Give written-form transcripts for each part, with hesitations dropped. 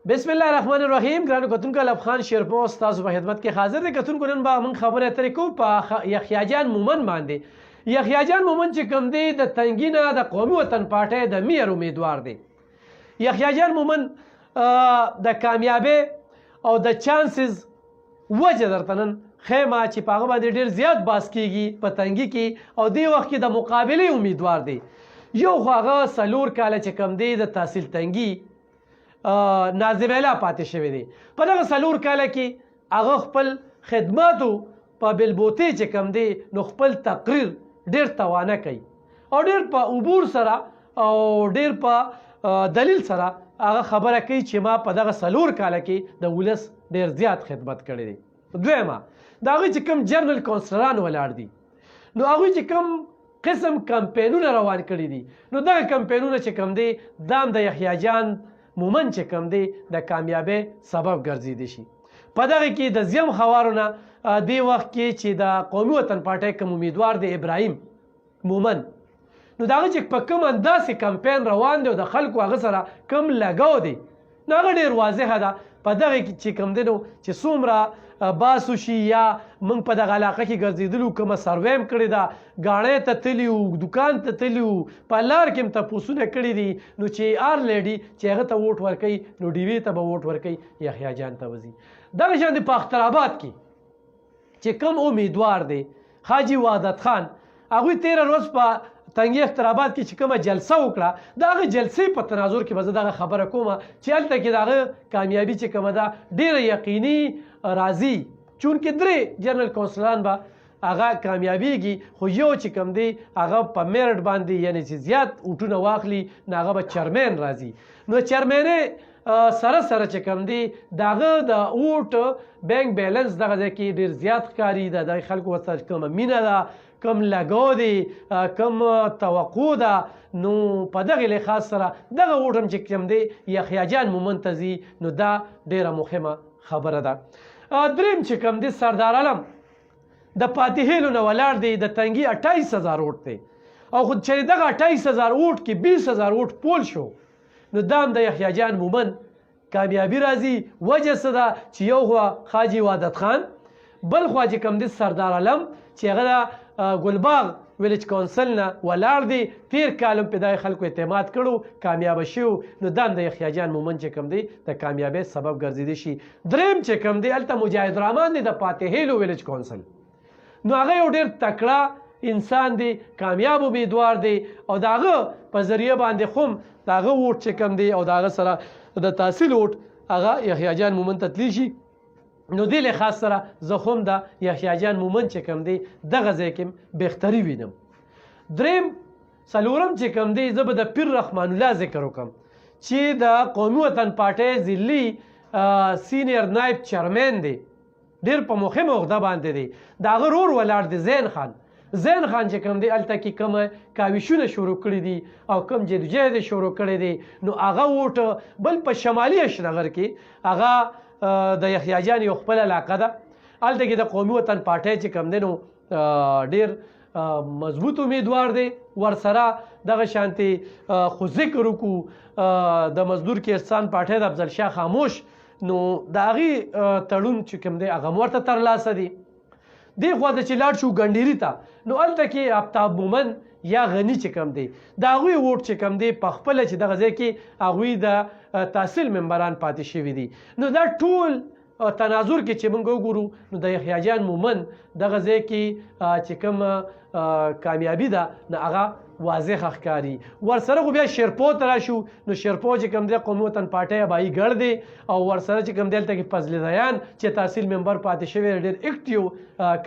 بسم الله الرحمن الرحیم. ګرانو کتونکو الف خان شیرپور ستاسو په خدمت کې حاضر دی. کتونکو نن به موږ خبرې اترې کوو په یحیی جان مومن باندې. یحیی جان مومن چې کوم دی د تنګي نه د قومي وطن پارټۍ د میر امیدوار دی. یحیی جان مومن د کامیابۍ او د چانسز وجه درته نن خیمه چې په هغه باندې ډېر زیات باس کېږي په تنګي کې او دې وخت کې د مقابلې امیدوار دی. یو خو هغه 4 کاله چې کوم دی د تحصیل تنګي ناظم اعلی پاتې شوی دی. په دغه 4 کاله کې هغه خپل خدماتو په بلبوتې چې کوم دی نو خپل تقریر ډېر توانه کوي او ډېر په عبور سره او ډېر په دلیل سره هغه خبره کوي چې ما په دغه 4 کاله کې د ولس ډېر زیات خدمت کړی دی. دویمه د هغوی چې کوم جنرال کونسلران ولاړ دي نو هغوی چې کوم قسم کمپینونه روان کړي دي نو دغه کمپینونه چې کوم دی دا هم د یحیی جان مومن چې کوم دی د کامیابۍ سبب ګرځېدی شي. په دغه کې د زیم خوارو نه دې وخت کې چې د قومي وطن پارټۍ کوم امیدوار دی ابراهیم مومن نو د هغه چې په کوم انداسې کمپین روان دی او د خلکو هغه سره کوم لګاو دی نو هغه ډېر واضحه ده. په دغه کې چې کوم دی نو چې څومره باسو شي یا موږ په دغه علاقه کې ګرځېدلو کومه سروې هم کړې ده ګاڼۍ ته تللي وو دوکان ته تللي وو په لار کې هم تپوسونه کړي دي نو چې آر لیډي چې هغه ته ووټ ورکوي نو ډیوې ته به ووټ ورکوي یحیی جان ته وځي. دغه شان د په اخترآباد کې چې کوم امیدوار دی حاجي وحدت خان هغوی تېره ورځ په تنګي اخترآباد کې چې کومه جلسه وکړه د هغه جلسې په تناظر کې به زه دغه خبره کومه چې هلته کې د هغه کامیابي چې کومه ده ډېره یقیني راځي چونکې 3 جنرال کونسلران به هغه کامیابیږي خو یو چې کوم دی هغه په میرټ باندې یعنی چې زیات ووټونه واخلي نو هغه به چیرمین راځي. نو چیرمینۍ سره سره چې کوم دی د هغه د ووټ بینک بیلنس دغه ځای کې ډېر زیات ښکاري د دغه خلکو ورسره کومه مینه ده کم لګاو دی کم توقع ده نو په دغه لحاظ سره دغه ووټ هم چې کوم دی یحیی جان مومن ته ځي نو دا ډېره مهمه خبره ده. دریم چې کوم دی سردار علم د پاتې نه ولاړ دی د تنګي 28,000 ووټ دی او خو چې دغه 28,000 ووټ کې 20,000 ووټ پول شو نو دا هم د یحیی جان مومن کامیابي راځي. وجه څه ده چې یو خوا حاجي وحدت خان بل خوا چې کوم دی سردار علم چې هغه د ګلباغ ویلیج کونسل نه ولاړ دی تیر کال هم په دغه خلکو اعتماد کړو کامیابه شو نو دا هم د یحیی جان مومن چې کوم دی د کامیابۍ سبب ګرځېدی شي. دریم چې کوم دی هلته مجاهد رحمان دی د پاتې ویلیج کونسل نو هغه یو ډېر تکړه انسان دی کامیاب امیدوار دی او د هغه په ذریعه باندې خو هم د هغه ووټ چې کوم دی او د هغه سره د تحصیل ووټ هغه یحیی جان مومن ته تللی شي نو دې لحاظ سره زه خو هم د یحیی جان مومن چې کوم دی دغه ځای کې بهتري وینم. دریم څلورم چې کوم دی زه به د پیر رحمان الله ذکر وکړم چې د قومي وطن پارټۍ ضلعي سینیر نایب چیرمین دی ډېر په مهمه عهده باندې دی د هغه ورور ولاړ دی زین خان چې کوم دی هلته کې کومه کاوشونه شروع کړي دي او کوم جدوجهد یې شروع کړی دی نو هغه ووټ بل په شمالي اشنغر کې هغه د یحیی جان یو خپل علاقه ده هلته کې د قومي وطن پارټۍ چې کوم دی نو ډېر مضبوط امیدوار دی ورسره دغه شانتې خو ذکر وکړو د مزدور کردستان پارټۍ د افضل شاه خاموش نو د هغې تړون چې کوم دی هغه هم ورته ترلاسه دي. دې خوا ته چې لاړ شو ګنډیري ته نو هلته کې آفتاب مومن یا غني چې کوم دی د هغوی ووټ چې کوم دی په خپله چې دغه ځای کې هغوی د تحصیل ممبران پاتې شوي دي نو دا ټول تناظر کې چې موږ وګورو نو د یحیی جان مومن دغه ځای کې چې کوم کامیابي ده نو هغه واضحه ښکاري. ورسره خو بیا شیرپور ته راشو نو شیرپور چې کوم دی قومي وطن پارټۍ ابایي ګړ دی او ورسره چې کوم دی هلته کې فضل ریان چې تحصیل ممبر پاتې شوی ډېر اکټیو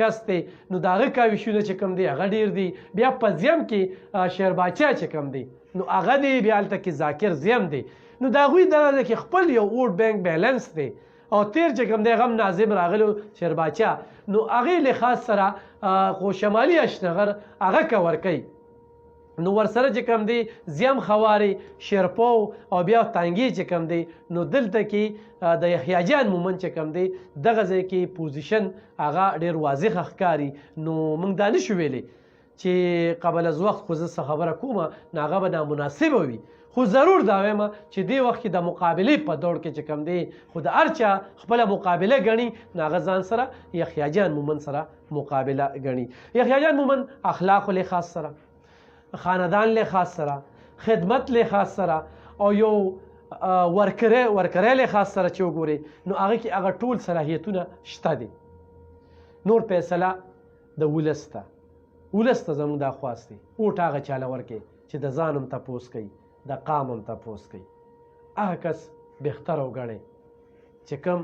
کس دی نو د هغه کاوشونه چې کوم دی هغه ډېر دي. بیا په زیم کې شیرباچا چې کوم دی نو هغه دی بیا هلته کې ذاکر زیم دی نو د هغوی دغه کې خپل یو ووټ بینک بیلنس دی او تیر چې کوم دی هغه هم ناظم راغلی شیرباچا نو هغې لحاظ سره خو شمالي اشنغر هغه کور کوي نو ورسره چې کوم دی زیم خوارې شیرپو او بیا تنګي چې کوم دی نو دلته کې د یحیی جان مومن چې کوم دی دغه ځای کې پوزیشن هغه ډېر واضحه ښکاري. نو موږ دا نشو ویلی چې قبل از وخت خو زه څه خبره کومه نو هغه به نامناسبه وي خو ضرور دا وایم چې دې وخت کې د مقابلې په دور کې چې کوم دی خو د هر چا خپله مقابله ګڼي نو هغه ځان سره یحیی جان مومن سره مقابله ګڼي. یحیی جان مومن اخلاقو لحاظ سره، خاندان لحاظ سره، خدمت لحاظ سره او یو ورکرۍ لحاظ سره چې وګورئ نو هغه کې هغه ټول صلاحیتونه شته دي. نور فیصله د ولس ته، ولس ته زموږ دا خواست دی اوټ هغه چاله ورکړئ چې د ځان هم تپوس کوي د قام هم تپوس کوي. هغه کس بهتر وګڼئ چې کوم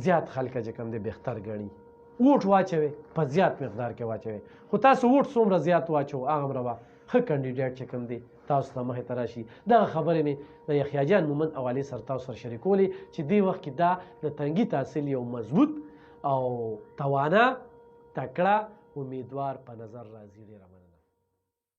زیات خلکه چې کوم دی بهتر ګڼي. اوټ واچوئ په زیات مقدار کې واچوئ، خو تاسو اوټ څومره زیات واچو هغه مروه ښه کینډیډیټ چې کوم دی تاسو ته مخې ته راشي. دغه خبرې مې د یحیی جان مومن حوالې سره تاسو سره شریکولې چې دې وخت کې دا د تنګي تحصیل یو مضبوط او توانا تکړه امیدوار په نظر راځي. ډېره مننه.